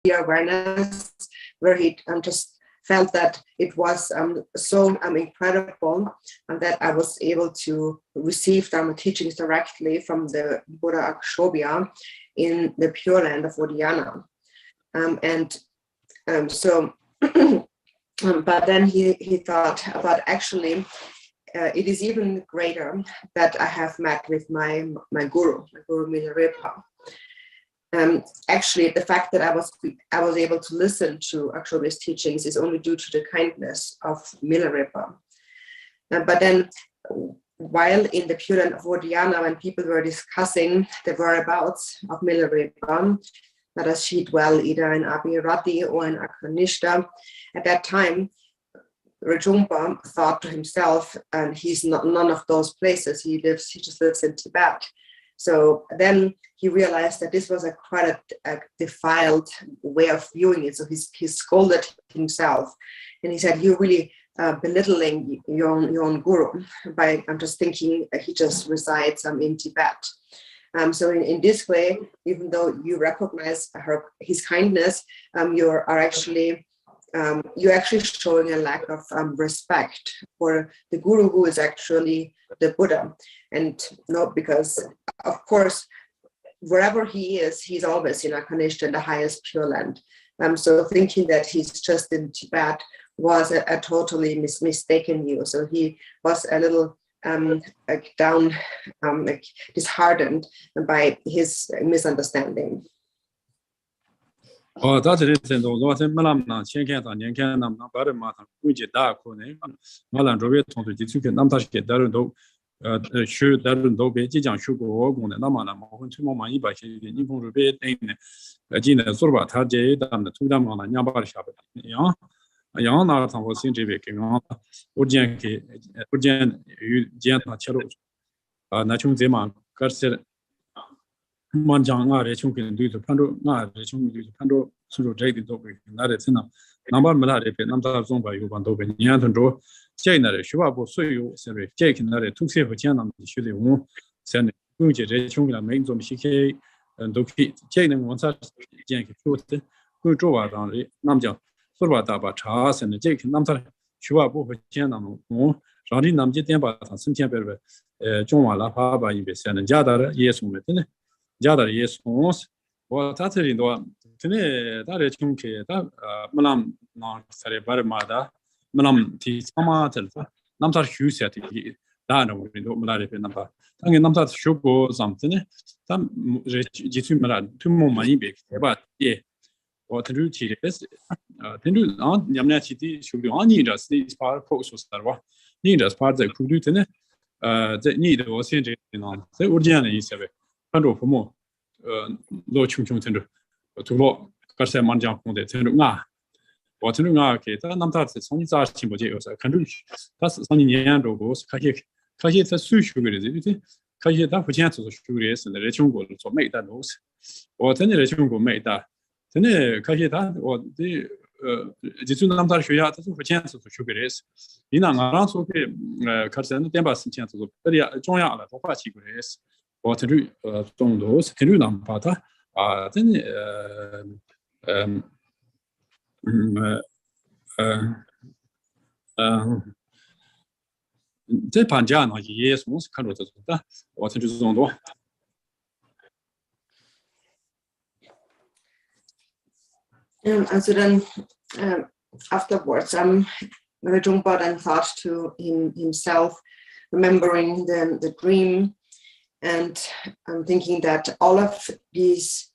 awareness, where he just felt that it was so incredible, and that I was able to receive Dharma teachings directly from the Buddha Akshobhya in the Pure Land of Odhyana. So, but then he thought about actually, it is even greater that I have met with my guru Milarepa. Actually, the fact that I was able to listen to Akshobhya's teachings is only due to the kindness of Milarepa. But then, while in the Pure Land of Odhyana, when people were discussing the whereabouts of Milarepa, does she dwell either in Abhirati or in Akarnishta, at that time, Rinpoche thought to himself, and he's not none of those places. He just lives in Tibet. So then he realized that this was quite a defiled way of viewing it. So he scolded himself, and he said, "You're really belittling your own guru by just thinking he just resides in Tibet." So in this way, even though you recognize his kindness, you're actually showing a lack of respect for the guru, who is actually the Buddha. And not because, of course, wherever he is, he's always in Akarnishta, in the highest Pure Land. So thinking that he's just in Tibet was a totally mistaken view. So he was a little disheartened by his misunderstanding. Manjanga rechunkin do to Pando, not rechung to Pando, Suru Jade Dobe, Naretina, Number Milarepa, Namta Zomba, Yubando, Yanto, Jainare, Shuabo, Suyu, Sere, Jake, Nare, two silver Janam, Shuli Won, Send Uji, Rechunga, Mains of Shike, and Doki, Jane and Wonsa, Yankee Foot, Gujoa, Namja, Survataba, Chas, and Jake, Namta, Shuabo, Janam, Rani Namji Temba, Santiago, Jonwa La Paba, and Jadar, yes, Jadar yes ons or Tatari do Tene Darechunke, Malam non Sare Barmada, Malam T Samatel, Namtar Hughes at Dano Milarepa number. Tangin Namtat Shugo something, some Jisumara, two more money big, but ye or Teruchi is Tendu on Yamnachiti should be on Nidas, these part posts was Sarwa. Nidas part that could do Tene, the need was in on the Urgiana is a Pando for more. Low chung tender to law Garcia Manjang on the Tenunga. What Tenunga, Namtat, Sonny's arching, but a country. That's Sonny Yando goes, Kajik, the Su sugar is it? Kajik, that for chance of sugar is and the Rechungo, so make that nose. Or Tenny Rechungo made that. Tene Kajita or the Jitunamta Shuyat for chance of sugar is. In an around so Carson, Dembas and chances of Joya, for Pachi is. Or to do those, can do them, Pata, then the Panjana, yes, most kind of what to do Zondo. And so then afterwards, Rinpoche then thought to himself, remembering the dream. And I'm thinking that all of these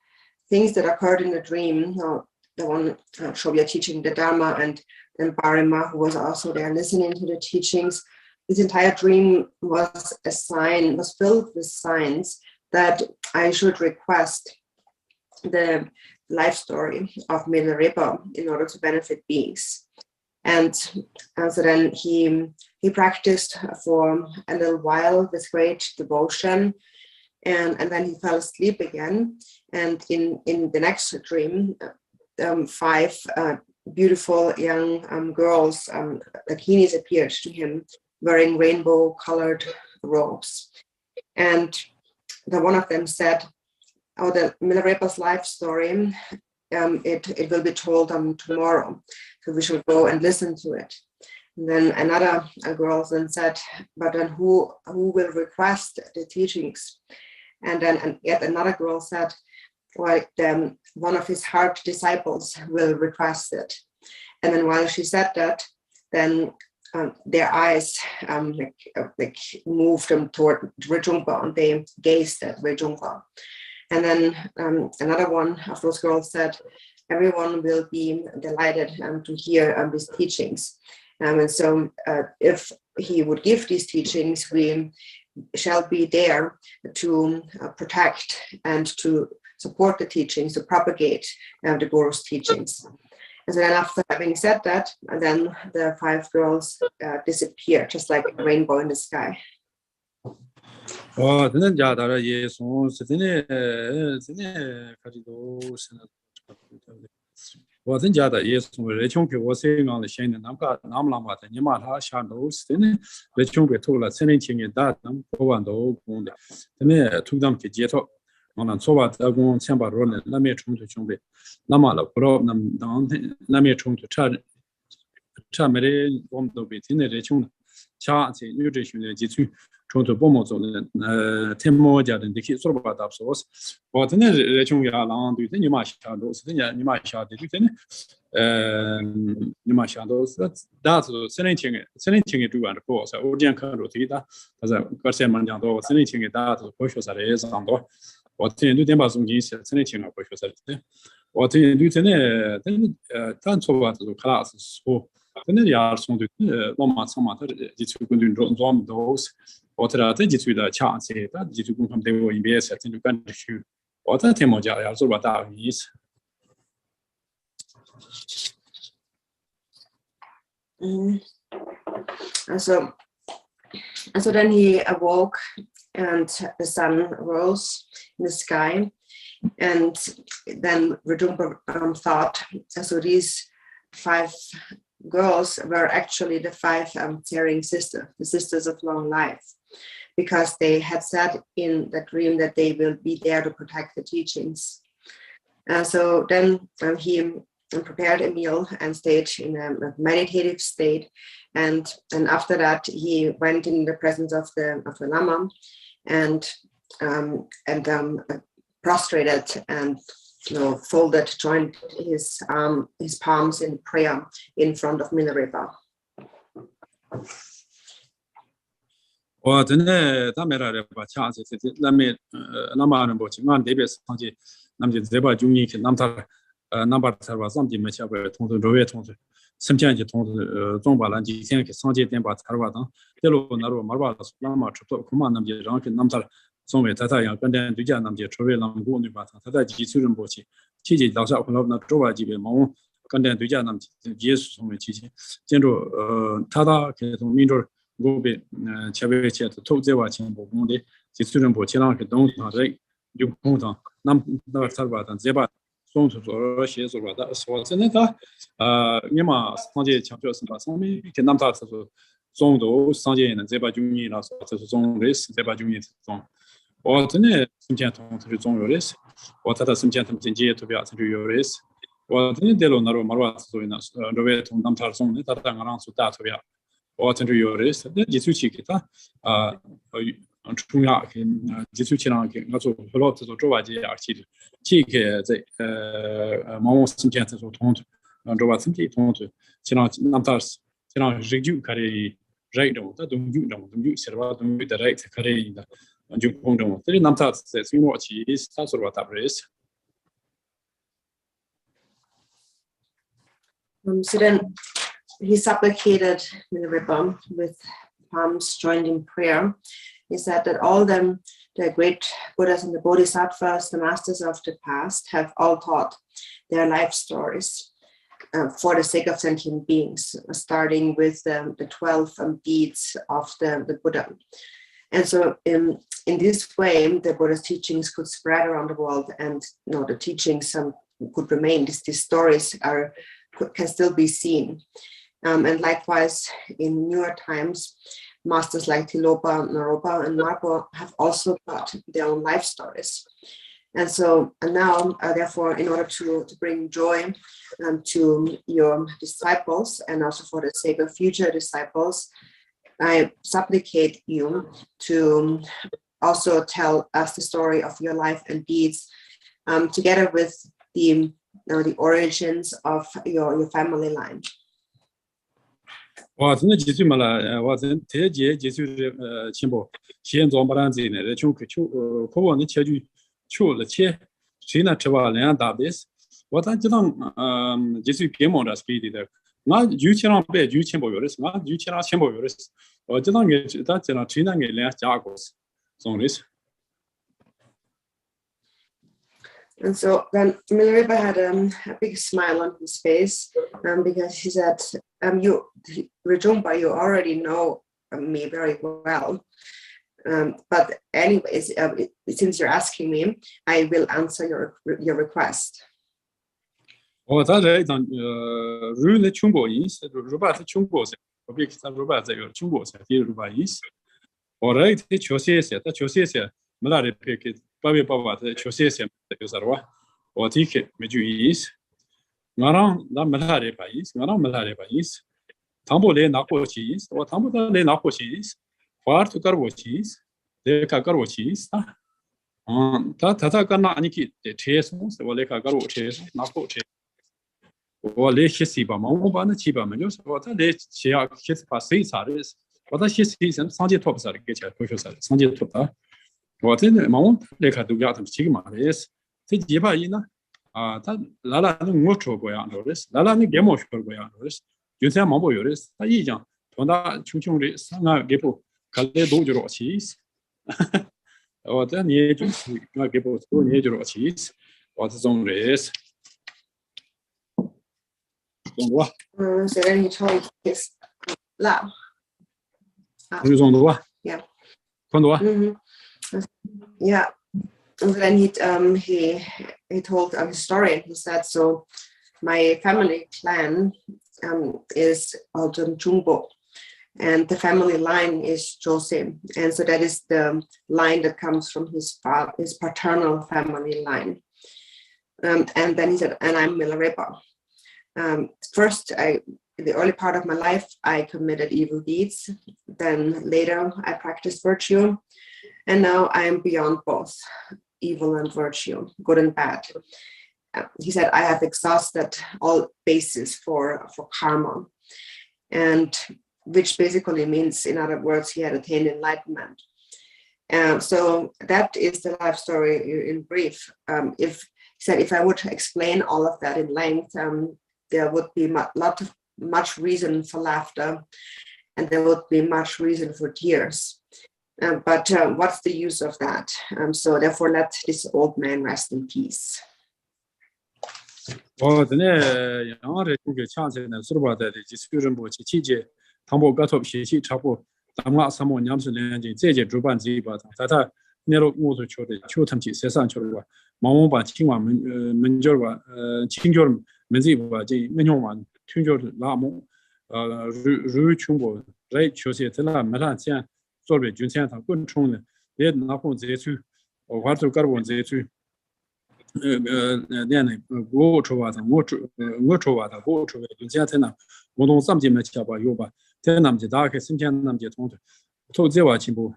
things that occurred in the dream, the one Akshobhya teaching the Dharma, and Parima, who was also there listening to the teachings, this entire dream was filled with signs that I should request the life story of Milarepa in order to benefit beings. And so then he practiced for a little while with great devotion, and then he fell asleep again. And in the next dream, 5 beautiful young girls, Dakinis, appeared to him wearing rainbow-colored robes. And one of them said, the Milarepa's life story it will be told tomorrow. So we should go and listen to it. And then another girl then said, but then who will request the teachings? And then yet another girl said, well, then one of his heart disciples will request it. And then while she said that, then their eyes like moved them toward Rinpoche, and they gazed at Rinpoche. And then another one of those girls said, everyone will be delighted to hear these teachings. And so if he would give these teachings, we shall be there to protect and to support the teachings, to propagate the Guru's teachings. And so then after having said that, then the 5 girls disappeared, just like a rainbow in the sky. And so then he awoke, and the sun rose in the sky, and then Rinpoche thought, so these 5 girls were actually the 5 Tsering sisters, the sisters of long life, because they had said in the dream that they will be there to protect the teachings. So then he prepared a meal and stayed in a meditative state, and after that he went in the presence of the Lama and prostrated and folded, joined his palms in prayer in front of Milarepa. So then he supplicated Milarepa with palms joined in prayer. He said that all the great Buddhas and the Bodhisattvas, the masters of the past, have all taught their life stories for the sake of sentient beings, starting with the 12 deeds of the Buddha. And so in this way, the Buddha's teachings could spread around the world, and the teachings could remain. These stories can still be seen. And likewise, in newer times, masters like Tilopa, Naropa, and Marpo have also taught their own life stories. And so and now, therefore, in order to bring joy to your disciples and also for the sake of future disciples, I supplicate you to also tell us the story of your life and deeds, together with the origins of your family line. 我真的记住嘛了，我真特别记住的情报，现在不然子呢，这穷可我呢，去了钱，谁呢吃完两大杯，我咱知道记住别忙着speed的，我有钱让别有钱不有的是，我有钱让钱不有的是，我知道你咱知道谁那个两家伙是，总的是。 And so then Milarepa had a big smile on his face because he said, Rinpoche, you already know me very well. But anyways, since you're asking me, I will answer your request. 我在这一张如那中国意思，如把是中国噻，我别看如把这个中国噻，第如把意思。我这一天确实是，他确实是没哪里别个。 爸的确实是有啥话，我听起没注意意思。我让那没他的把意思，我让没他的把意思。他不来拿过去意思，我他不来拿过去意思。花儿都搞过去意思，来搞过去意思啊。他搞那你去的车上，我来搞过车上拿过车。我来学习吧嘛，我把那去吧嘛，就是我他来学啊，学习把谁啥的，我他学习什么上节托不啥的，给钱不学啥的，上节托的。 我真的，忙来看都要他们几个嘛的是，这几把人呢，他那我说过样的是，那给我说过样的是，就这样忙不有的是，他一讲，从那穷的上啊给不，看来都就落气是，我这你就是我给不都你就落气是，我这种人是，懂不？So then he told his love. 有懂不？Yeah. 懂不？Yeah. And then he told his story, and he said, so my family clan is called Jumbo, and the family line is Jose, and so that is the line that comes from his paternal family line. And then he said, and I'm Milarepa. First, in the early part of my life, I committed evil deeds. Then later, I practiced virtue. And now I am beyond both evil and virtue, good and bad. He said, I have exhausted all bases for karma, and which basically means, in other words, he had attained enlightenment. So that is the life story in brief. If I would explain all of that in length, there would be much reason for laughter, and there would be much reason for tears. But what's the use of that? So therefore, let this old man rest in peace. 我真的杨这个强者呢，是吧？在的就是人不去季节，他们搞错学习差不多，他们什么年是两斤，这些主办这一把，他那路我都觉得，就他们去山上去了吧，忙把青蛙门角吧，青角门这一把这门角嘛，青角拉木，如穷过，来确实在那没啥钱。 做了军钱，他滚冲的，也拿红这去，我就搞完这去，那我出吧，我出吧，我出吧，军钱在那，我从3级没吃吧有吧，在那么就打开生钱那么就通的，投这话情不，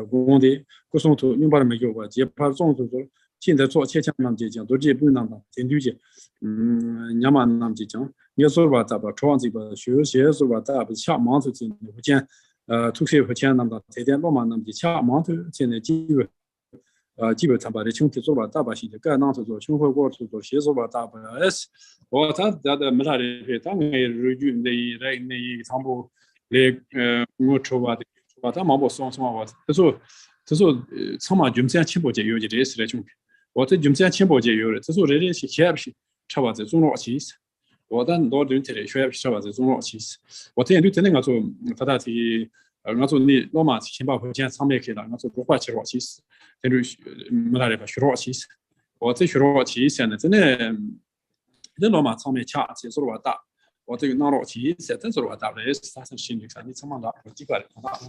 工的，各种投你把它没有吧，就怕总是说现在做钱那么就讲，都这不能吧，天对接，你嘛那么就讲，你说吧，咋吧，创这个学习说吧，咋不抢忙出去，不见。 ทุกสิ่งทุกอย่างนั้นแต่เดี๋ยวเรามันจะช้ามันทุกสิ่งใน基本上把这穷体做吧，大把些的干那做，穷活过做，写做吧，大把是，我他的没啥的，他那日语那长不来我说吧的，他忙不送我，他说他嘛军事情报节有的这是来穷，我这军事情报节有的，他说这些是写不是，差不多中老气是。 我但多人这里学是吧？这种老其实，我之前对真的我做，他是我做你老嘛先把福建上面去了，我做不花钱老其实，这就没哪里吧学老其实，我这学老其实呢，真的，这老嘛上面掐其实老大，我这个拿老其实真是老大的，是啥是心里上你怎么拿几个的大。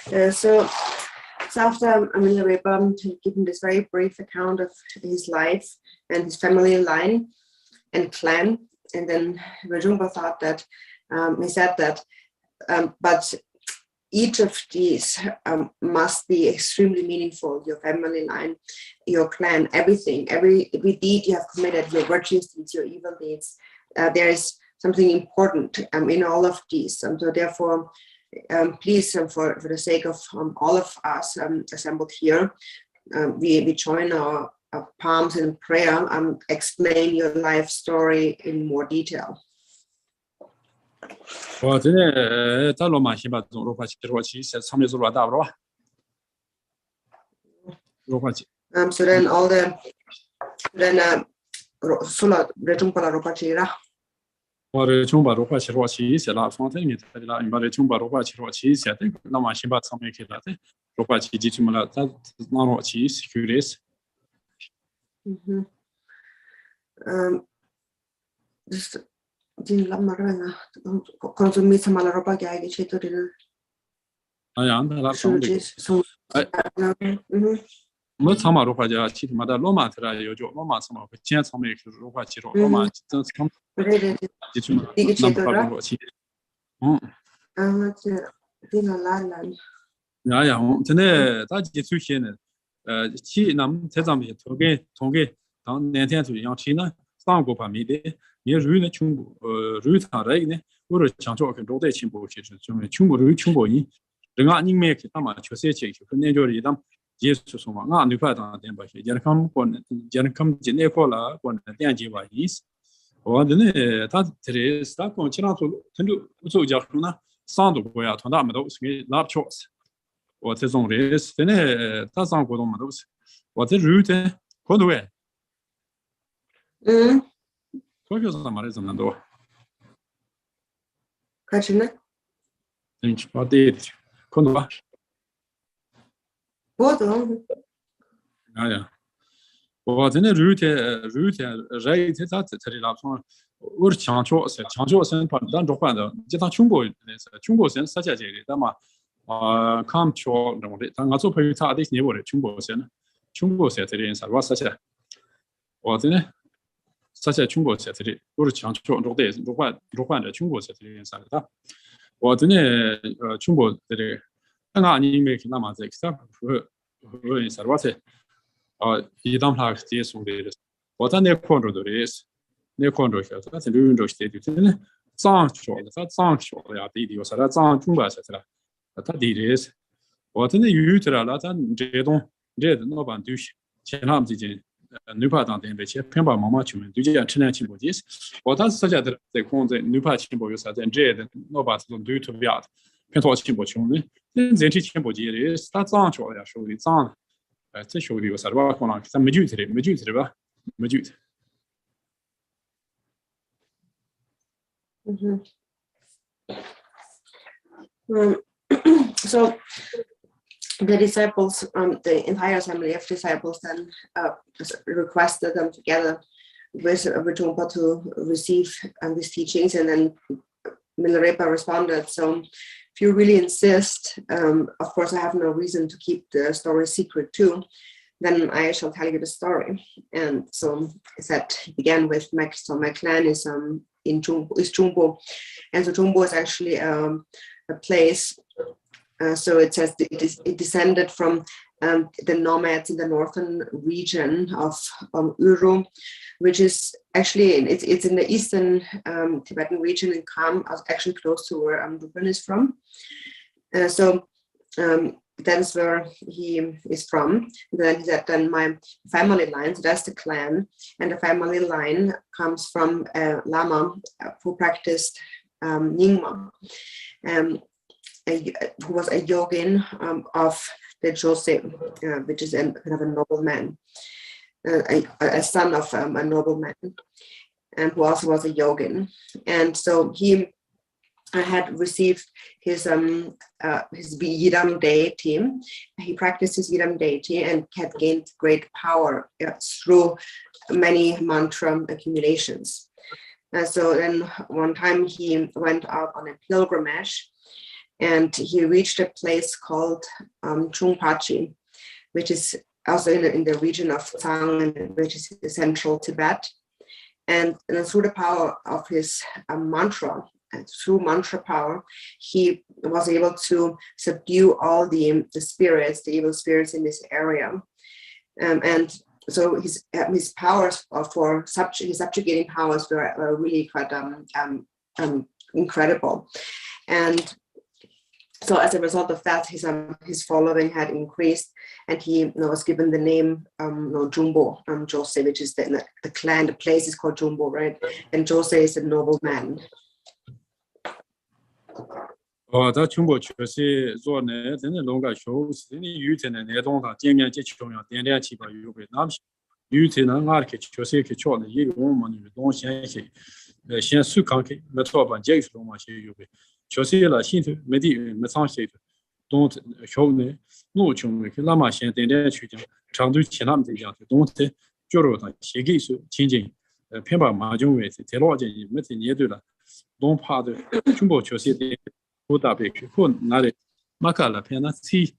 So after Milarepa had given this very brief account of his life and his family line and clan, and then Rajumba thought that he said that, but each of these must be extremely meaningful. Your family line, your clan, everything, every deed you have committed, your virtuous deeds, your evil deeds. There is something important in all of these. So therefore, please, for the sake of all of us assembled here, we join our palms in prayer and explain your life story in more detail. So then all the Sula Rejumpala Ropachira. Or Chumba Ropachi Rochi, Sela Fontaine, Chumba Ropachi Rochi, setting Lama Shimba Samekilate, Ropachi Jitumala, Nanochi, curious. Just didn't love Marana, consumit some Malaropa gag, she told it. I am the last one. Most summer Ropaja, Chitmada Loma, Loma, some of the chance of making Ropachi Roma, come. Or the Tatis, that Conchinato, so Jacuna, sound of where Tonamados, lab choice. What is on race, then Tazan Godomados. What is route? Conway. Focus on Marizan and door. Catching it? Think what did Conwa? What? Yeah. Or the route, right, that's a relapse. Or Chancho, then Japan, Jeta Chungo, such as Dama, come cho, Tangazo Pavita, this neighbor, Chungo set it in, was such a, or then such a Chungo set it, or Chancho, days, Japan, Chungo set it inside that. Or then Chungo, the Angani make Namas except inside what it. You don't have this on this. What are their control is? Their control here. That's a new state. Sancho, that's Sancho. They are the idiots. That's on Jumba, etc. That it is. What in the Utra Latin, Jedon, Jed, no bandush, Chenam Dijin, Nupa than which Pemba Mamachum, Duja Chinachimbois. What that's such that they call the Nupa Chimbois and Jed, no bats don't do to be out. Pentor Chimbochum, then the Chimboji is that's Sancho, actually. It's on. To show you a work on some Majute. So the disciples, the entire assembly of disciples then requested them together with Rajumpa to receive these teachings, and then Milarepa responded, so if you really insist, of course I have no reason to keep the story secret too, then I shall tell you the story. And so I said, began with my clan is Jumbo, and so Jumbo is actually a place. So it says it descended from the nomads in the northern region of Uru, which is actually it's in the eastern Tibetan region in Kham, actually close to where Drupon is from. So that is where he is from. And then he said, then my family line, so that's the clan, and the family line comes from a Lama who practiced Nyingma, who was a yogin of the Jose, which is kind of a nobleman, a son of a nobleman, and who also was a yogin. And so he had received his Yidam deity. He practiced his Yidam deity and had gained great power through many mantra accumulations. So then one time he went out on a pilgrimage, and he reached a place called Rinpoche, which is also in the region of Tsang, which is central Tibet. And through the power of his mantra, and through mantra power, he was able to subdue all the spirits, the evil spirits in this area. And so his powers his subjugating powers were really quite incredible. And so as a result of that, his following had increased, and he was given the name Jumbo, Jose, which is the clan, the place is called Jumbo, right? And Jose is a noble man. 他全部确实做呢，真的弄个小，真的有钱的那种他见面结穷呀，点点七八有个，那么有钱呢，俺去确实去瞧呢，也有我们那东西去，先手看去，没错吧？这个是东西有个，确实了，现在没地没上些的，东小呢，弄穷的去，那么先点点去讲，长途去那么这样的东西，觉得他写给是亲近，偏把马军位置，太老建议没得年对了，东怕的全部确实的。 不大别去，可那里马卡了偏那七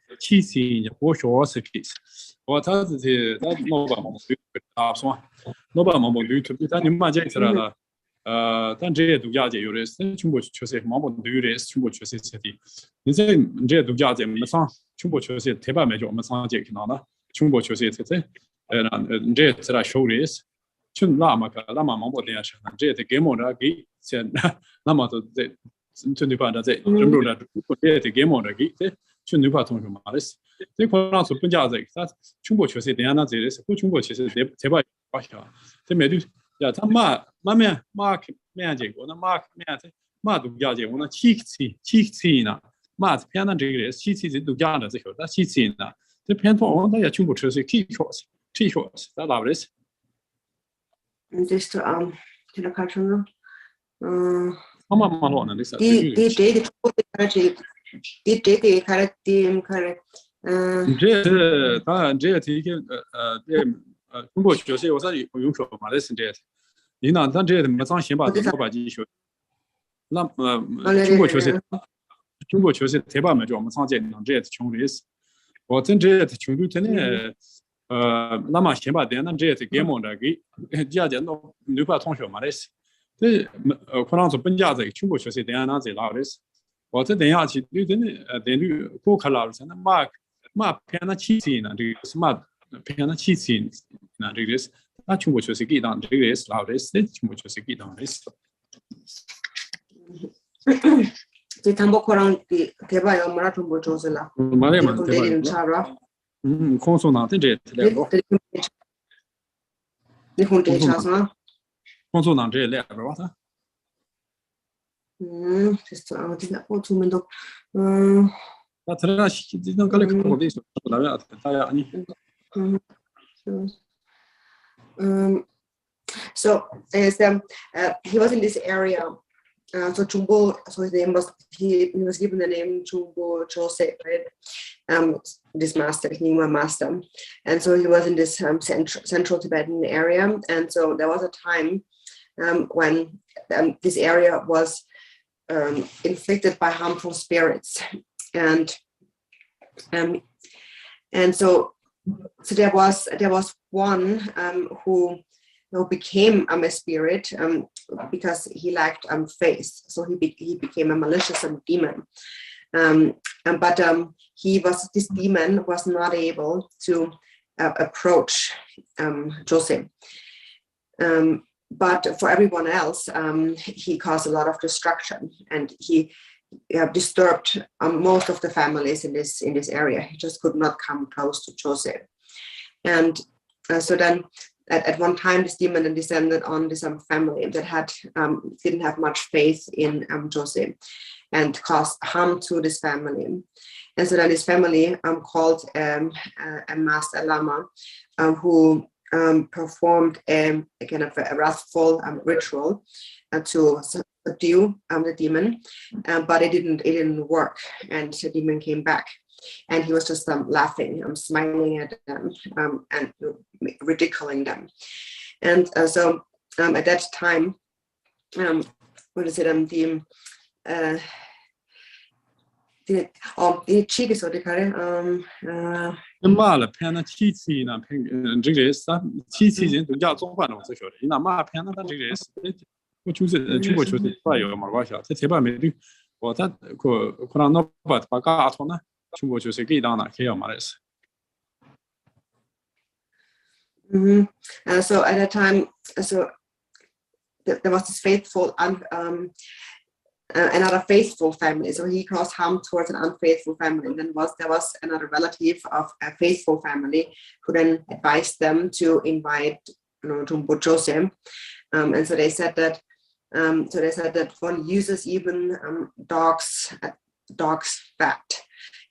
我小是 case， 我他是他老板嘛，啊是嘛，老板嘛没对头，但你们这起来了，但这些度假节有的是全部确实嘛不对的，全部确实是的，你这度假节没上，全部确实特别没叫没上节去哪了，全部确实是这，那这是来收的是，全那么个那么不点是，这给么的给先那么都这。 就你把这人路的，这给么的给，就你把同学嘛的是，这可能是本家这，他中国确实这样那这的是，我中国其实这把发现，这没对呀，他马面这个，那马面这马度假这，我那七呢，马偏那这个七这度假的这个，那七呢，这偏多我那也中国确实七小时，那哪不是？这是这个看什么？妈乱的，这是。这是当然，这提个中国确实我说有说嘛，这是这，你那咱这没上先把这把继续，那中国确实特别没叫我们上这那这穷的是，我真这穷的真的那么先把这那这给么的给家家都六把同学嘛的是。 这可能是本家这全部确实这样那这老的是，我这等下去有真的等于顾客老是那马偏那七千呢，这个是马偏那七千呢，这个是那全部确实给当这个是老的是，全部确实给当的是。这他们可能的对吧？要马上全部做是了。马来嘛，对吧？空手呢，这来不？你空这啥子？ 工作呢，这来不吧？他。这是我今天我出门都，那他那这那个来看我的时候，大家你。So as he was in this area, so Jumbo, so his name was he was given the name Jumbo Jose, right? This master, Nyingma master, and so he was in this central Tibetan area, and so there was a time when this area was inflicted by harmful spirits, and so there was one who became a spirit because he lacked faith, so he became a malicious demon. But this demon was not able to approach Jose. But for everyone else, he caused a lot of destruction, and he disturbed most of the families in this area. He just could not come close to Jose. And so then at one time, this demon descended on this family that didn't have much faith in Jose, and caused harm to this family. And so then this family called a master lama who performed a kind of a wrathful ritual to subdue the demon, but it didn't work, and the demon came back. And he was just laughing, smiling at them, and ridiculing them. And so at that time, cheek is what they call it. Mala pen cheaty na pen jiggles, cheaty to get on one of the short. In a map pen and jiggles, which was a fire or Russia. The table may do what that could not but Bagatona, to watch you say down at Kiamaris. So at that time, there was this faithful another faithful family. So he caused harm towards an unfaithful family. And then there was another relative of a faithful family who then advised them to invite Rinpoche. And so they said that one uses even dog's fat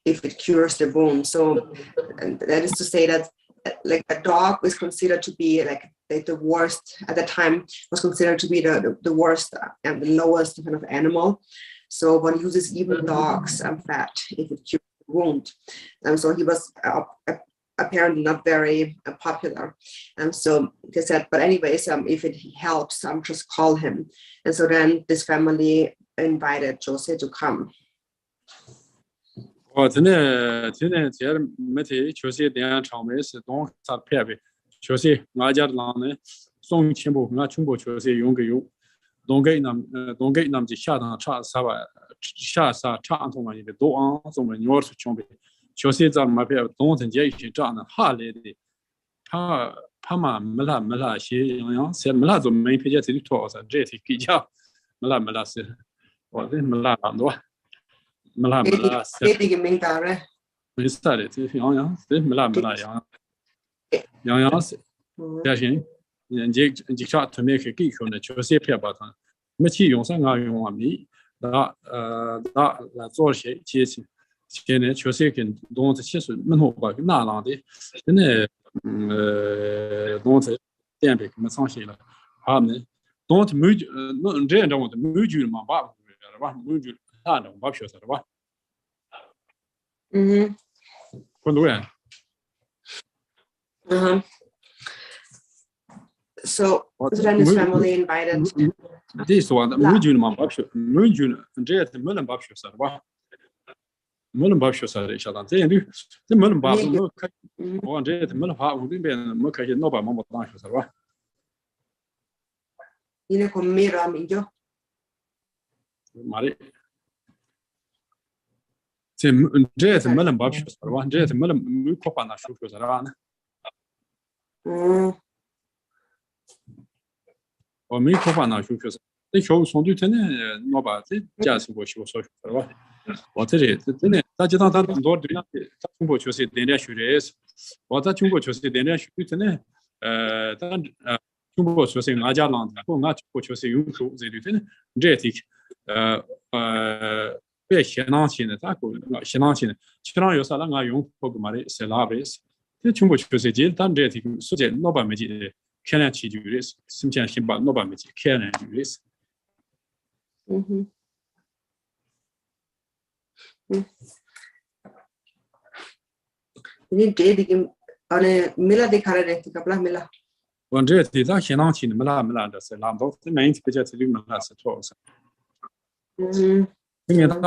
if it cures the wound. So and that is to say that like a dog was considered to be like the worst at the time, was considered to be the worst and the lowest kind of animal. So one uses even dogs fat if it cures the wound. So he was apparently not very popular. And so they said, but anyways, if it helps, just call him. And so then this family invited Jose to come. Today, Mete, Jose, the Anchames, don't start Pepe, Jose, Maja Lane, Song Chimbo, Nachumbo, Jose, Yungu, don't get them the shot on Sava, Shasa, Chantoma, the door on when yours chombe. Jose, my pair, don't engage John, ha lady. Pama, Mela, she said Melazo, main page to toss and Jetty Kija, Mela said, or then Mela. Mala, we started young, Dashing, and Jig shot to make a geek on the Jose button. Machi Yonsan on me, that Dorjee, Chasing, Jose can don't chase Manoba, Nalandi, then don't damn Massanshila. Harmony, don't move, not don't want to move you, my bar, move you. No, Bob shows what? So then his family invited. This one, Mujun, Mujun, and Jet, the Mullen Bob shows what? Mullen Bob shows each other. They do the Mullen Bob, one Jet, Mullen Bob would be Muka, no, but Mamma shows what? You know, come me, Ramillo. Mari. Jet Mullen Bob shows one Jet Mullen Mukopana shows around. Or Mukopana shows. They show some do nobody, just what she was social for what is it? That's not that Dorjee was it, then should is what that Chumbo was it, then should then Chumbo was saying Ajaland, not what was a usual, they do Jetic. Shenanchen attack, Shenanchen, China Salanga Yung Pogmari, Celabres, the Chumbo Chusej, Danjetic, Sujet, Nobamaji, Kanachi Juris, Simchan Shimba, Nobamaji, Kanan Juris. You did on a Mila de Carade, Capla Mila. One jet is actually not in Milan, the Lando, the main picture to do Milas at all. I'm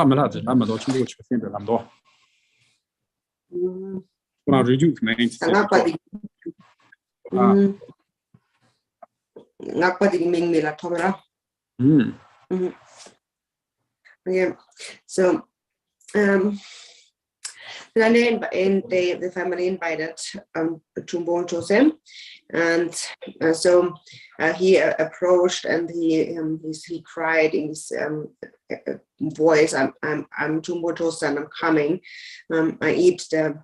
not watching which I think I'm doing. When I reduce main. Not putting Mila Tomera. Yeah, so then the family invited Chumbo Jose, and so he approached and he cried in his voice, I'm Chumbo Jose and I'm coming. I eat the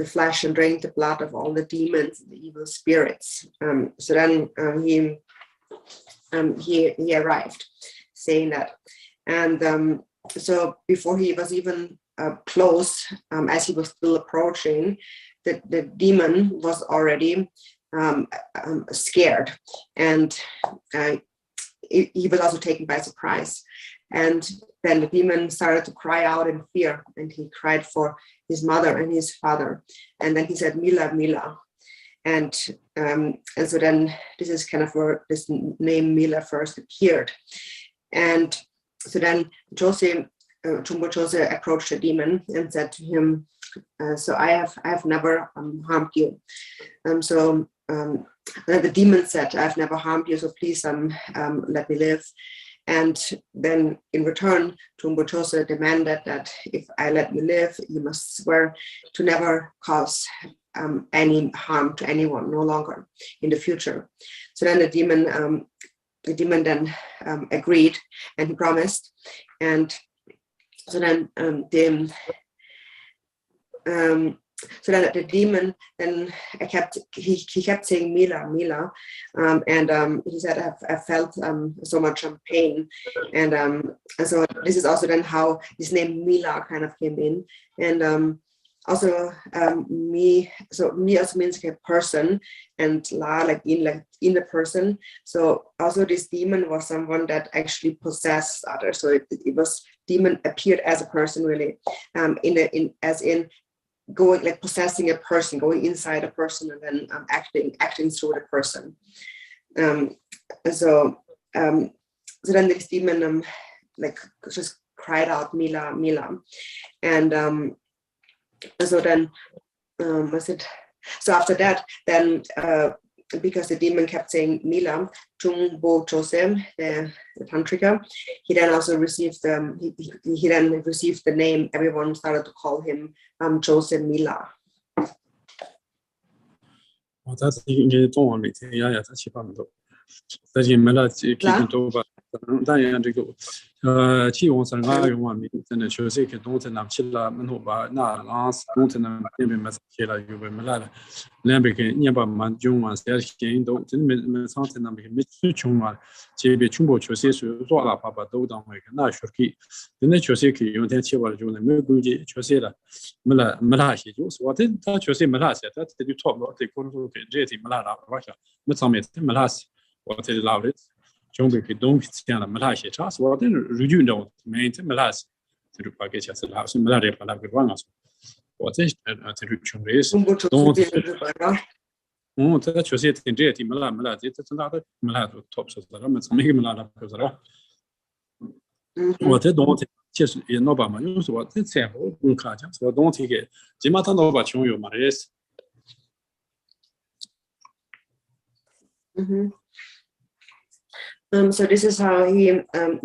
flesh and drink the blood of all the demons and the evil spirits. So then he arrived, saying that, and so before he was even close, as he was still approaching, the demon was already scared, and he was also taken by surprise. And then the demon started to cry out in fear, and he cried for his mother and his father. And then he said, Mila, Mila. And so then this is kind of where this name Mila first appeared. And so then Jose Rinpoche approached the demon and said to him, so I have never harmed you. So the demon said, I've never harmed you, so please let me live. And then in return, Rinpoche demanded that if I let you live, you must swear to never cause any harm to anyone, no longer in the future. So then the demon then agreed, and he promised. And so then the demon then he kept saying Mila, Mila, and he said I felt so much pain, and so this is also then how this name Mila kind of came in, and also me also means like a person, and la like in the person. So also this demon was someone that actually possessed others. So it was demon appeared as a person really, as in going like possessing a person, going inside a person, and then acting through the person. So then this demon like just cried out Mila, Mila, and so then so after that then because the demon kept saying Mila, Chung Bo Josem, the tantrika, he then also received he then received the name. Everyone started to call him Joseph Mila. That's the don't make it. Yeah, that's the that you may keep it over. Diane to go. She wants a guy one meeting and she was taken don't and Chilla Manoba, not last, don't and maybe Masakila, you were Malala. Lambik, nearby Manjung was there, don't something and Michuma, JB Chumbo Chose, Zola Papa, do down like a natural key. The nature siki, you don't chill you and Muguji, Chosela, Malashi, what did that you say Malasia? That's the top of the Kono Jeti Malala, Russia, Mutsumit, Malas, what is allowed it. Jombi don't stand a Malashi trust, what then you don't maintain Malas to the package as a house in Milarepa like one us. What is to reach don't touch your seat in Jeti Malala, it's another Malado tops of the Romans, make Malala. What they don't just in Obama use what they say, so don't take it. Jimata Nova show you Maris. So this is how he,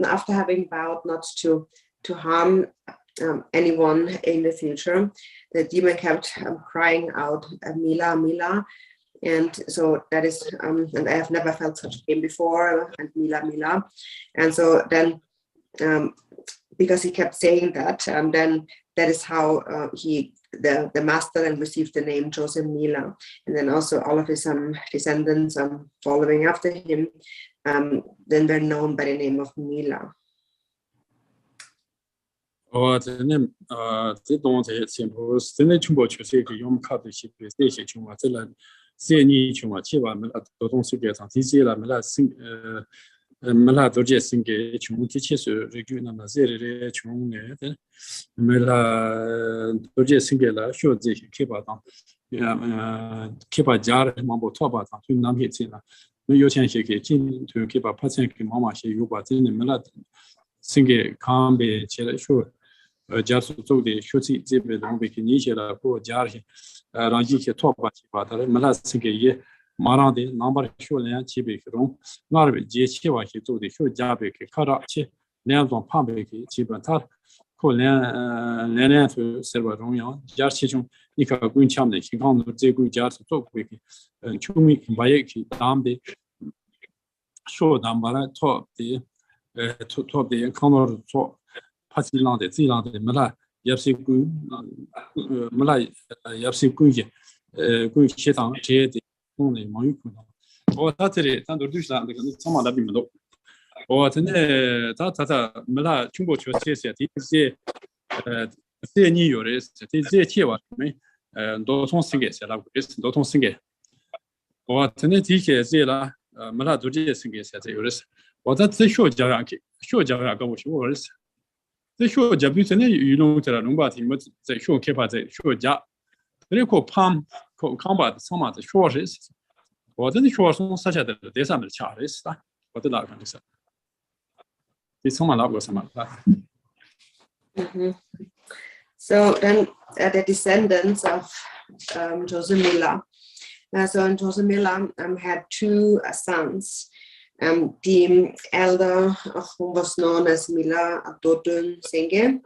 after having vowed not to harm anyone in the future, the demon kept crying out, Mila, Mila. And so that is, and I have never felt such pain before, and Mila, Mila. And so then, because he kept saying that, then that is how the master then received the name Joseph Mila. And then also all of his descendants following after him, then they're known by the name of Mila. The name, they don't hit simple. The nature of say Yom Kat the ship is station Chuma, Seni Chuma, Chiva, don't forget, and this year Mela sing Mela Dorjee sing Chum teaches Reguna Mazere Chum, Mela Dorjee Singela, show the keep a jar, Mambo Toba, to Namhitina. You can to keep a person, Mama, you but in the Mela sing can't be sure. Just so the shooting zip on Vikinishia, poor Jarhi, Rangi top but Malasink, Marandi, number show and Chibik room, Narvi, Chiva, he told the show Jabik, Karachi, nails on Pambiki, Chibantar, Colan to Silver Romion, Jarchum, Nika Guncham, he can't take good jars to talk with Chumi, Bayeki, Dambi, show Dambara, top the encounter. Pasiland, Zealand, Mala, Yapsiku, Mala, Yapsiku, good shit on Jade, only Moyuku. Or Tatari, Tandusland, some other people. Or Tata, Mala, Chumbo, say, New York, they cheer me, and don't sing it, don't sing it. Or Tenetica, Zela, Mala, Dorjee sing it, as a risk. Or that's the show Jaraki, show Jarago, which was. The show Jabutane, you know, that nobody must say show keep at the show job. The call palm combat some of the shortest. Or then the shorts such as the descent charges. What the large is. It's someone up with some of that. Mhm. So then the descendants of Joseph Miller. So Joseph Miller had two sons. The elder who was known as Miller Dorjee Senge,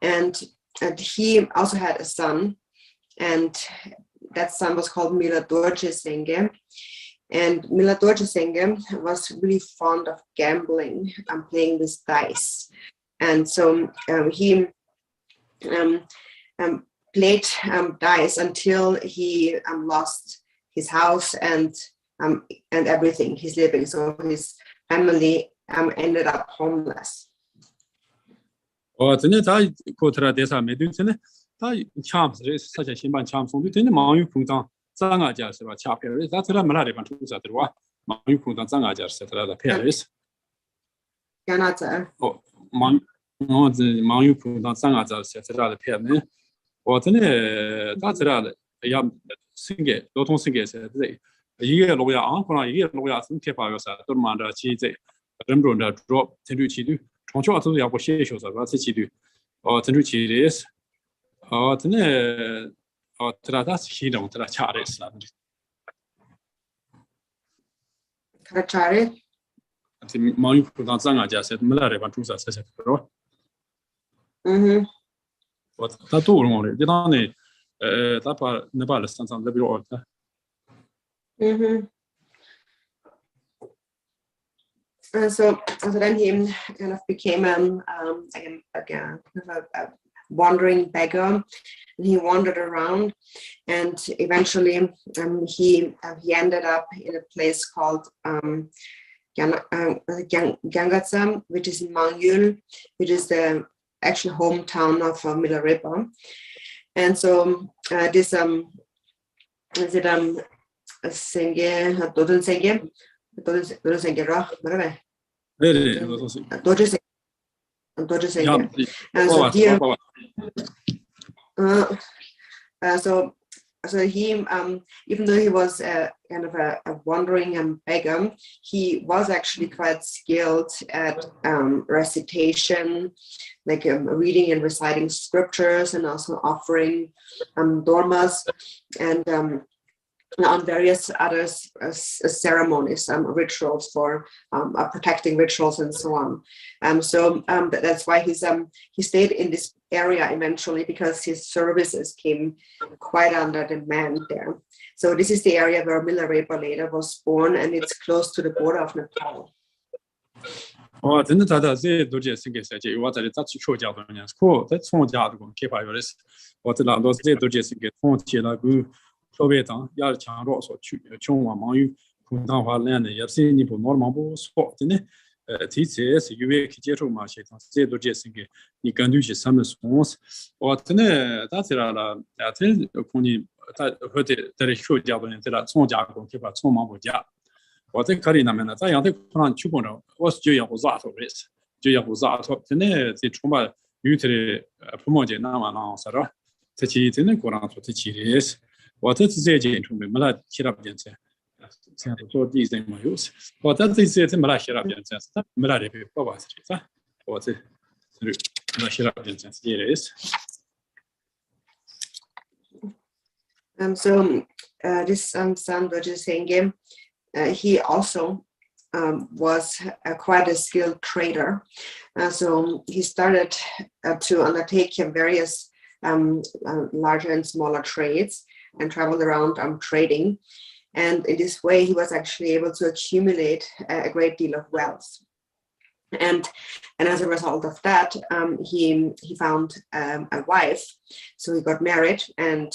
and he also had a son, and that son was called Dorjee Senge. And Dorjee Senge was really fond of gambling and playing with dice. And so he played dice until he lost his house and everything, his living. So his family ended up homeless. Then I quoted this. I made it. I charms such a simple charm from the Mayu Punta Zanga Jas about chapter. That's what I'm not even to say. Mayu Punta Zanga Jas said the Paris. Canada. Oh, the Mayu Punta Zanga Jas said the Paris. Or then that's a young singer, Doton Singer said they. A year lawyer, Uncle, a year lawyer, some capers at the Manda Cheese, Rembrandt drop Tenduchi, Troncho to the appreciations of Rassichi, or Tenduchi is, or Tene, or Tradas Hidon to the Charis. Kachari? The Mayu put on Zanga just said Milarepa to such a pro. But that all more, did only Tapa Nepal stands on the bureau. So then he kind of became a wandering beggar, and he wandered around, and eventually he ended up in a place called Gangatsam, which is in Mangyul, which is the actual hometown of Milarepa. And so this is it Senge, Dorjee Senge, Dorjee Senge, whatever. Dorjee Senge. So he, even though he was kind of a wandering beggar, he was actually quite skilled at recitation, like reading and reciting scriptures, and also offering dormas and on various other ceremonies, rituals for protecting rituals and so on. So that's why he stayed in this area eventually, because his services came quite under demand there. So this is the area where Milarepa later was born, and it's close to the border of Nepal. Oh, then the Dorjee Senge said, what are the Dutch show Japanese? Cool, that's one job. Keep our list. What the Dorjee Senge, Fontiela, Soviet, Yar Chan Ross or Chong Mayu, Kundanhua land, Yapsi, Normal sport in it. TCS, UV Kijeto Market, Dorjee Senge, you can do some response. Or that's it. I think Kuni heard the show Japanese, that some Japan keep out some of Jap. What the Karina Mena, I think Chukono was Julia Rosato race. Julia Rosato, the Chumba, usually promoted now, Sarah. Techi didn't go on to teach it. What is the agent to me? Malad Shirabians. So these things my use. What that is it in Malashirabians? Milarepa was it? What's it? Malashirabians, it is. So this son Dorjee Senge, he also was quite a skilled trader. So he started to undertake various larger and smaller trades and traveled around trading. And in this way, he was actually able to accumulate a great deal of wealth. And as a result of that, he found a wife. So he got married, and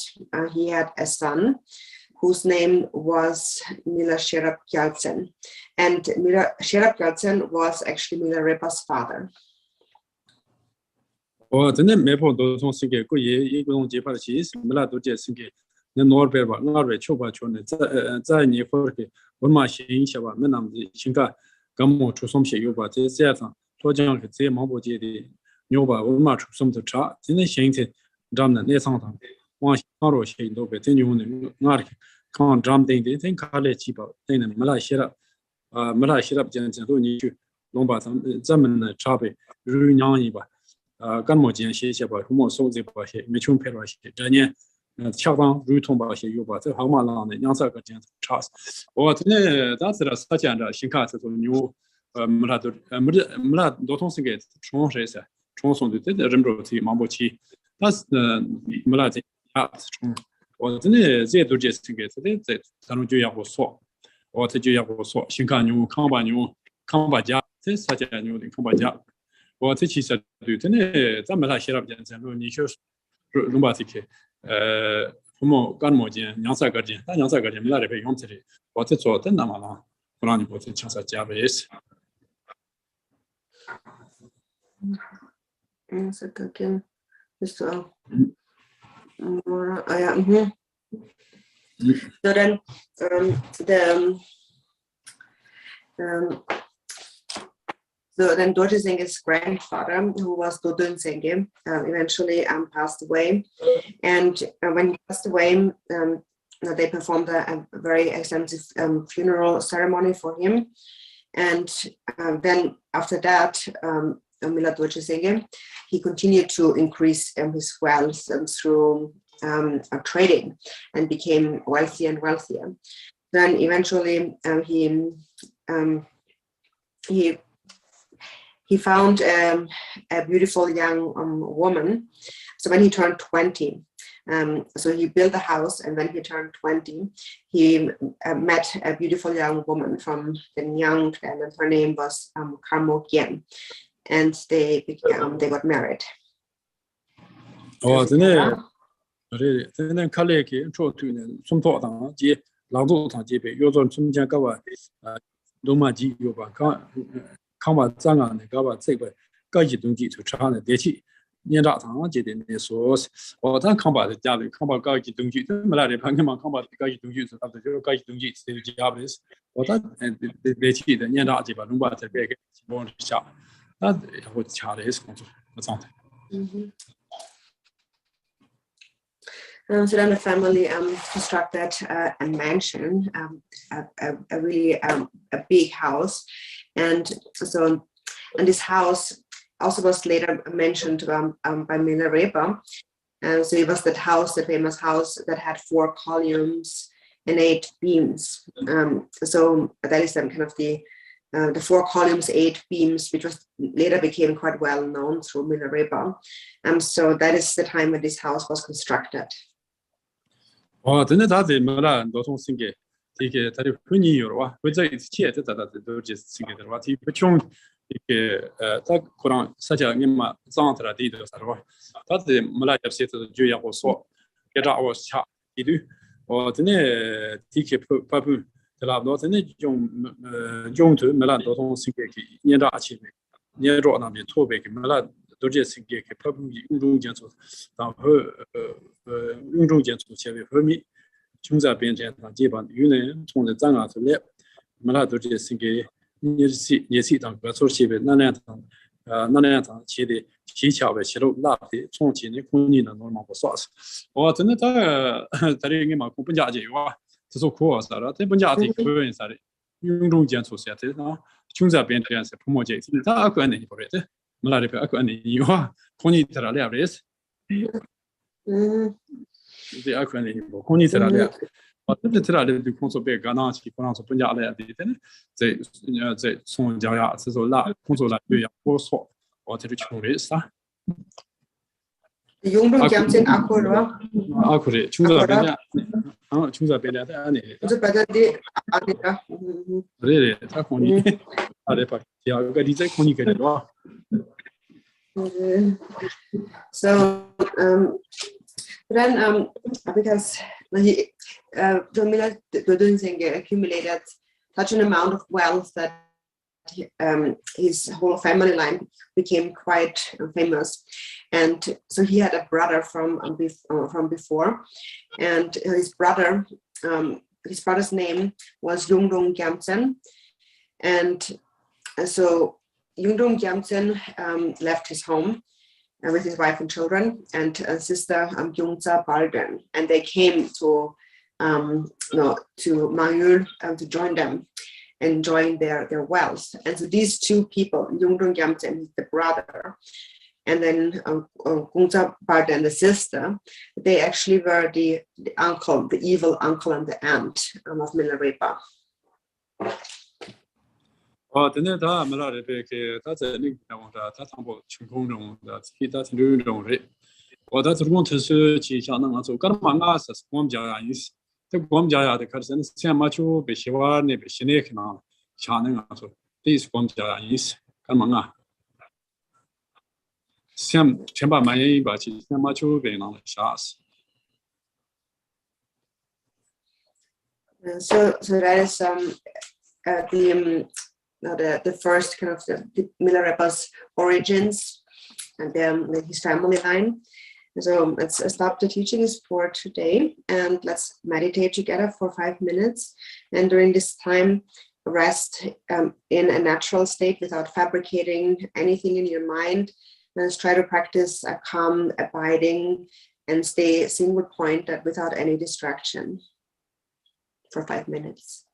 he had a son whose name was Milarepa Gyaltsen. And Milarepa Gyaltsen was actually Milarepa's father. Oh, then Maple those on Singing, you don't give us cheese, Miladoje Singing, the Norberba, Norway, Chobachon, Zani Forke, Urmashi, Shaba, Menam, Shinka, Gamo to some Shayuba, Zeta, Tojan, Mamboji, Nova, Urma, some to chart, in the Shanty, Drum and Nesanta, one Haro Shay, no better, Nark, can't drum thing, they think Kale cheaper, then Malashira, Malashira, Jensen, don't need you, Lomba, Zaman, Chabe, Runyaniba. 干某间写吧，什么数字吧些，没穷配了些，这年恰当如同吧些有吧，这好嘛浪的两三个间差，我真的当时的实践着新卡这种牛，没啦多同事给重谁噻，重送的，这人不去忙不起，但是没啦这重，我真的这都这是给这这咱们就要我说，我这就要我说，新卡牛康巴牛康巴家，这实践牛的康巴家。我这其实对，真的咱们那些了边在路，你就是弄把这个父母干么件，两三个件，但两三个件没那里边用这里，我这做的那么了，不让你我这强势加倍是。这个件，就是哎呀，So then So then Dorjee Singhe's grandfather, who was Dodun Singhe, eventually passed away. And when he passed away, they performed a very extensive funeral ceremony for him. And then after that, Mila Dorjee Singhe, he continued to increase his wealth through trading and became wealthier and wealthier. Then eventually he found a beautiful young woman. So when he turned 20, so he built a house, and when he turned 20, he met a beautiful young woman from the Nyang clan, and her name was Karmo Kien, and they got married. Oh,真的看来给做对呢，从早上接劳动上这边，有种从前个话罗马基有吧，看吧这样的个吧这个个一东西就差的得起，年长上这点的说，我咱看吧的家里看吧个一东西，没来的朋友们看吧个一东西是他的就是个一东西是家不是，我咱得起的年长这边龙吧这边个情况下，那我掐的是工作我状态。So then the family constructed a mansion, a really a big house, and this house also was later mentioned by Milarepa. So it was that house, the famous house that had 4 columns and 8 beams. So that is then kind of the 4 columns, 8 beams, which was later became quite well known through Milarepa. So that is the time when this house was constructed. 真的他这没啦，多种性格，这个他的婚姻有了哇，或者一切这都是性格的哇，他不穷，这个他可能实际上你们长出来的都是哇，他这没啦，就是就要我说，给他我掐，一对，我真的这个不对啦，我真的用途没啦，多种性格给年长起来，年长那边特别给没啦。都这性格给不用中间做，然后用中间做前面后面，穷在边上基本有人从这长啊出来，没啦都这性格年纪当个做前面那两场切的技巧呗，切路拉的从前的空间呢，那么不少是，我真的这里你嘛不加节啊，这是苦啊啥的，这不加节可以啥的，用中间做些这那穷在边上是不毛节，这个呢不对的。Milarepa aku ane iwa koni tera le abres de aku ane iwa koni tera le de tera le du konso be gana chi konan so punya le de de在从家呀是说那工作来就要我说我这里穷的是啊 Yung jam sen ako ro ako de chung za be da ane so pada de adita re ta koni ale pa ya ga di zai koni ga de wa So then because Dodun Singhe accumulated such an amount of wealth that his whole family line became quite famous, and so he had a brother from before, and his brother's name was Yungdong Gyamtsen, and so Yungdong Gyamtsen left his home with his wife and children and sister Gyungtsa Balden, and they came to Mayul to join them and join their wealth. And so these 2 people, Yungdong Gyamtsen, the brother, and then Gungza Bard and the sister, they actually were the uncle, the evil uncle and the aunt of Milarepa. Then da Milarepa that's a link that's about Chungong, that's Lung. Or that's one to search each other. So Karmangas as Guamja is the Guamja, the Carson, Samachu, Bishiwa, Nebishinek now, Channing also. This Guamja is Karmanga. Sam Chamba May, but it's Samachu being on the shots. So that is the first kind of the Milarepa's origins and then his family line. So let's stop the teachings for today and let's meditate together for 5 minutes. And during this time, rest in a natural state without fabricating anything in your mind. Let's try to practice a calm abiding and stay single pointed without any distraction for 5 minutes.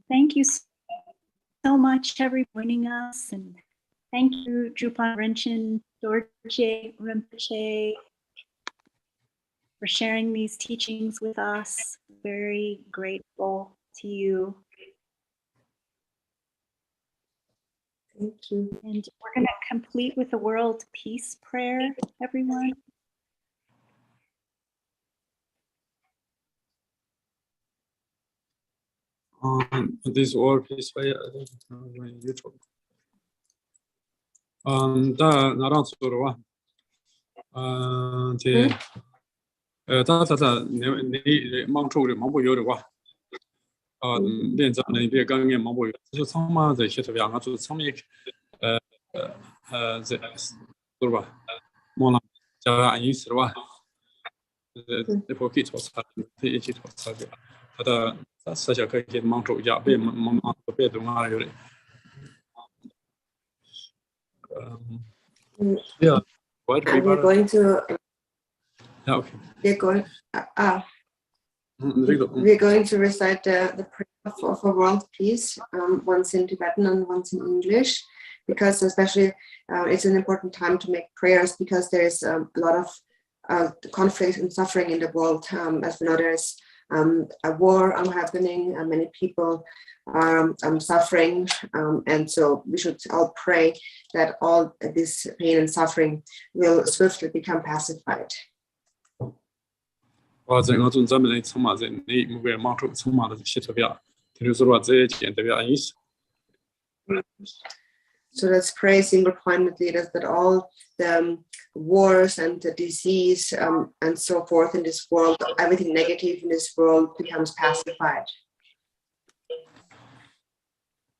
Thank you so much, everyone, for joining us. And thank you, Drupon, Rinchen, Dorjee, Rinpoche, for sharing these teachings with us. Very grateful to you. Thank you. And we're going to complete with a world peace prayer, everyone. This all peace by YouTube. Da 나랑 서로와. 제 다다다 네 망초를 망보 요르와.练在那边刚刚忙不，就苍嘛这些特别啊，就苍面这是吧？莫了加安逸是吧？这波可以做啥？这一起做啥的？他的私下可以忙周家，别忙别动啊有的。Yeah, what we're going to. Yeah, okay. We're going to recite the prayer for world peace, once in Tibetan and once in English, because especially it's an important time to make prayers because there's a lot of conflict and suffering in the world. As we know, there's a war happening, and many people are suffering, and so we should all pray that all this pain and suffering will swiftly become pacified. So let's pray single-pointedly that all the wars and the disease and so forth in this world, everything negative in this world becomes pacified.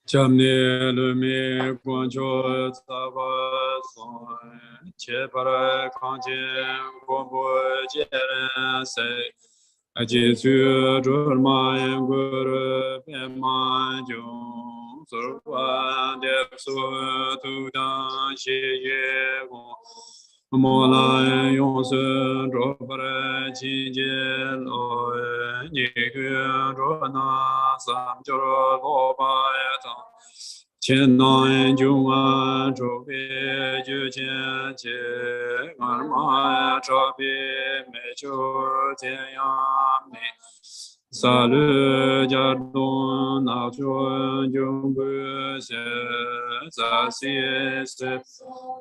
Jamne lume guanjo taba son che para kanje gombo jere se aje su roma ngoro pe ma jo sorwa de so tu da she ye go mola yon se ro para chi je lo ni gu ro na sam jo lo ba ya chen na ju ma jo be ju chen che ma cho be me jo jian ya me sa le ja don na jo ju bu se za si se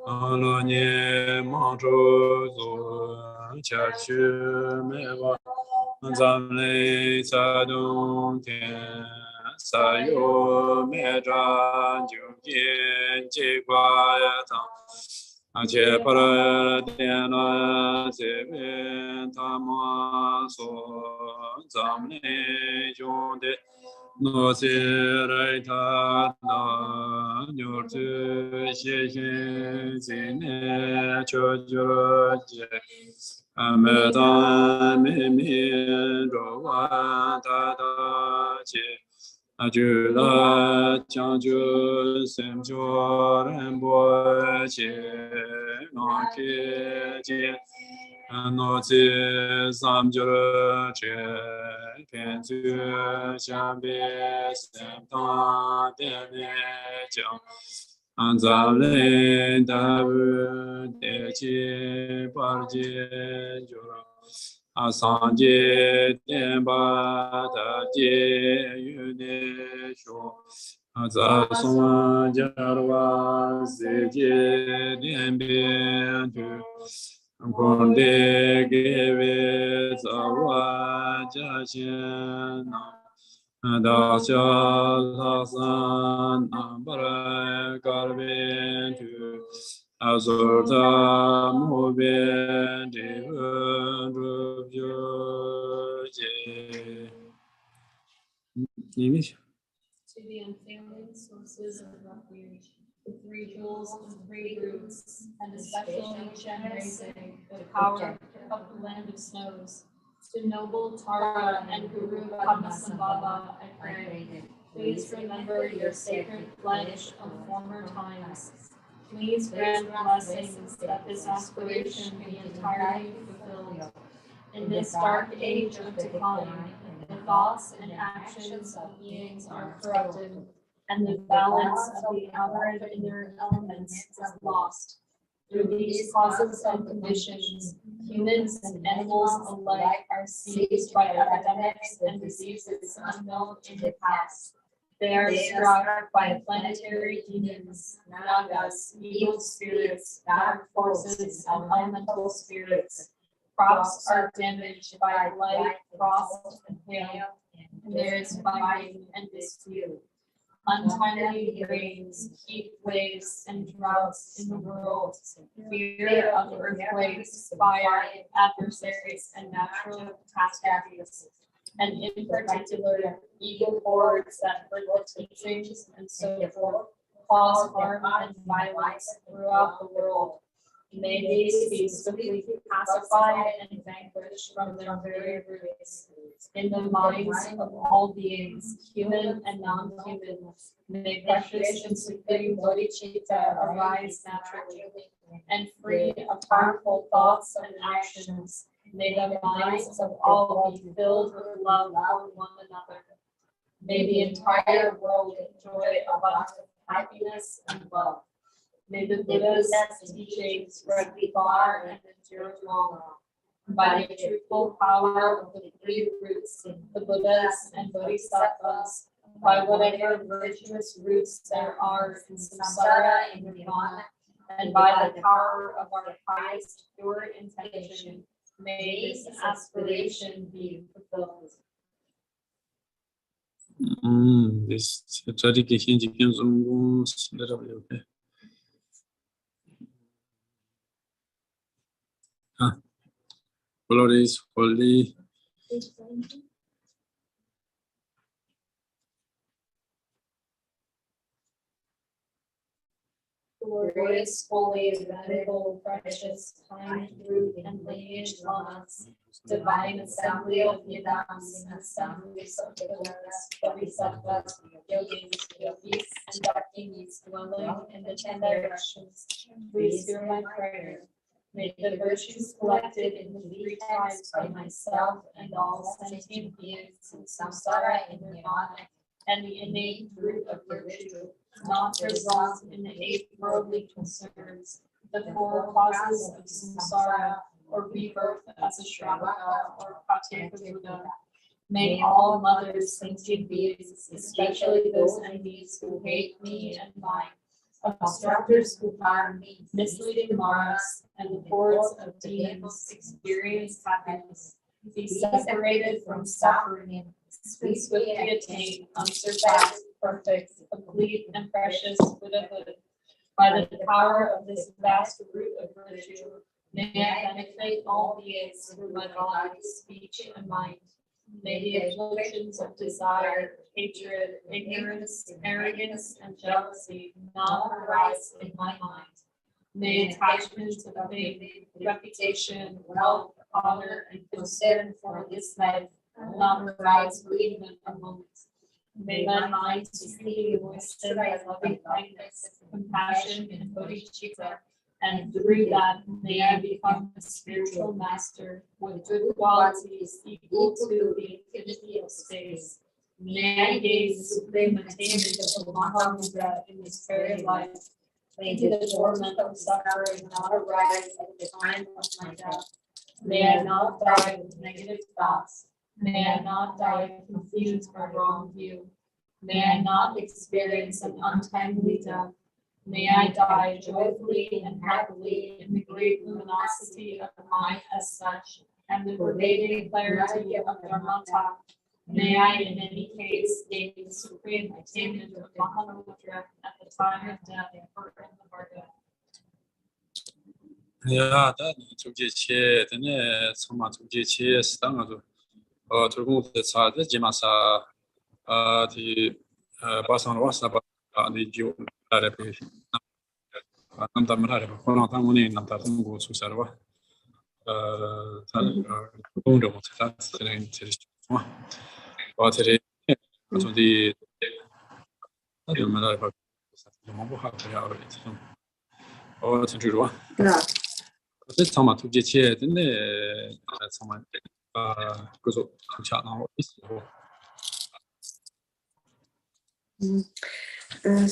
lo ni ma jo zo cha chu me wa zam le sa dong tian sa yo me zhan ju jian ji gua ya tang che para dian la se wen ta ma so zam le yong de no se rai ta na nyu tu xie xie zi ne cho jo jie me da me mi ro wa ta da jie ju la jiang ju sem jo ren bo jie na ke jie no zi sam jo jie pian zu xiang bi sem da dian ne jiang an za le da wu de ji ba ji jo a san ji dian ba da ji yu ne shu a za song jia wa zi ji dian bian ju gong de ge wei za wa jia xian na da xia la san na ba ra ga bian tu a zu ta mu bian de ru ju jie To the unfailing sources of refuge, the three jewels and three roots, and especially Chen raising, the power of the land of snows. To noble Tara and Guru Padmasambhava, I pray. Please remember your sacred pledge of former times. Please grant blessings that this aspiration be entirely fulfilled. In this dark age of decline, the thoughts and actions of beings are corrupted, and the balance of the outer and inner elements is lost. Through these causes and conditions, humans and animals alike are seized by epidemics and diseases unknown in the past. They are struck by planetary demons, nagas, evil spirits, dark forces, and elemental spirits. Crops are damaged by light, frost, and hail, and there is fighting and dispute. Untimely rains, heat waves, and droughts in the world, fear of earthquakes, fire, adversaries, and natural catastrophes, and in particular, evil hordes that bring teachings and so forth, cause harm and violence throughout the world. May these be swiftly pacified and vanquished from their very roots. In the minds of all beings, human and non-human, may precious and supreme bodhicitta arise naturally, and free of harmful thoughts and actions. May the minds of all be filled with love for one another. May the entire world enjoy abundant happiness and love. May the Buddha's teachings spread far and endure long. By the truthful power of the three roots, the Buddhas and Bodhisattvas, by whatever virtuous roots there are in samsara and nirvana, and by the power of our highest pure intention, may this aspiration be fulfilled. This dedication begins almost literally okay. Glory is holy. Glorious, holy, venerable, precious, kind, root, and lineage lamas, divine assembly of Yidams and assemblies of the Buddhas, Bodhisattvas, yogis, and dakinis dwelling in the 10 directions, please hear my prayer. May the virtues collected in the 3 times by myself and all sentient beings in samsara and nirvana, and the innate root of virtue, not result in the 8 worldly concerns, the 4 causes of samsara, or rebirth as a Shravaka or Patyeka Buddha. May all mothers, sentient beings, especially those enemies who hate me and mine, obstructors who harm me, misleading Maras, and the hordes of demons experience happiness, be separated from suffering, and swiftly attain unsurpassed, perfect, complete, and precious Buddhahood. By the power of this vast root of virtue, may I benefit all beings through my body, speech, and mind. May the afflictions of desire, hatred, ignorance, arrogance, and jealousy not arise in my mind. May attachment to the faith, reputation, wealth, honor, and concern for this life not arise for even a moment. May my mind be moistened by loving kindness, compassion, and bodhicitta, and through that may I become a spiritual master with good qualities equal to the infinity of space. May I gain the supreme attainment of the Mahamudra in this very life. May the torment of suffering not arise at the time of my death. May I not die with negative thoughts. May I not die confused or wrong view. May I not experience an untimely death. May I die joyfully and happily in the great luminosity of mind as such, and the pervading clarity of Dharmata. May I, in any case, gain the supreme attainment of Mahamudra at the time of death or in the Varga. Yeah, that Turkish, then some Turkish stung or to the side, the Jimasa, the Basan was about the Jew. Namda Milarepa, Konatamuni, Namda Tungo, Susarva, Undo, that's the name. But it is to the Milarepa, or to Drupon. This summer to get here, then someone ကုသိုလ်ထူးခြားအောင်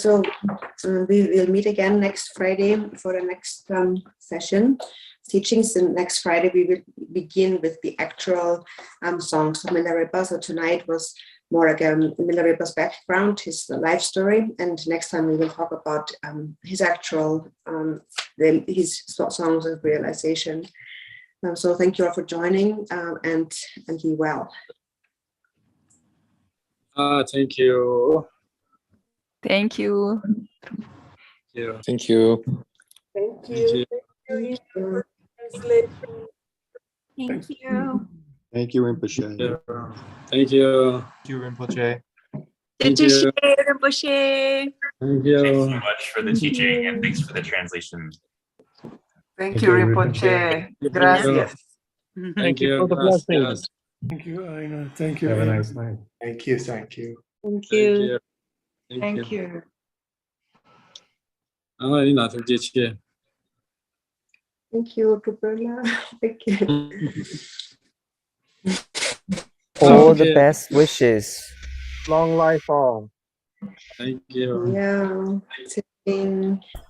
So we will meet again next Friday for the next session teachings. And next Friday we will begin with the actual songs of Milarepa. So tonight was more like Milarepa's background, his life story, and next time we will talk about his actual his songs of realization. So thank you all for joining, and be well. Thank you. Thank you. Thank you. Thank you. Thank you. Thank you. Thank you, Rinpoche. Thank you. Thank you, Rinpoche. Thank you. Rinpoche. Thank you. Thanks so much for the teaching and thanks for the translation. Thank you, Rinpoche. Gracias. Thank you. for the blessings. Thank you, Aina. Thank you. Have a Aina. nice night. Thank you. Thank you. Thank Thank you. you. Thank you. Ina, thank you. Thank you, Druperla. Thank you. All the best wishes. Long life all. Thank you. Yeah.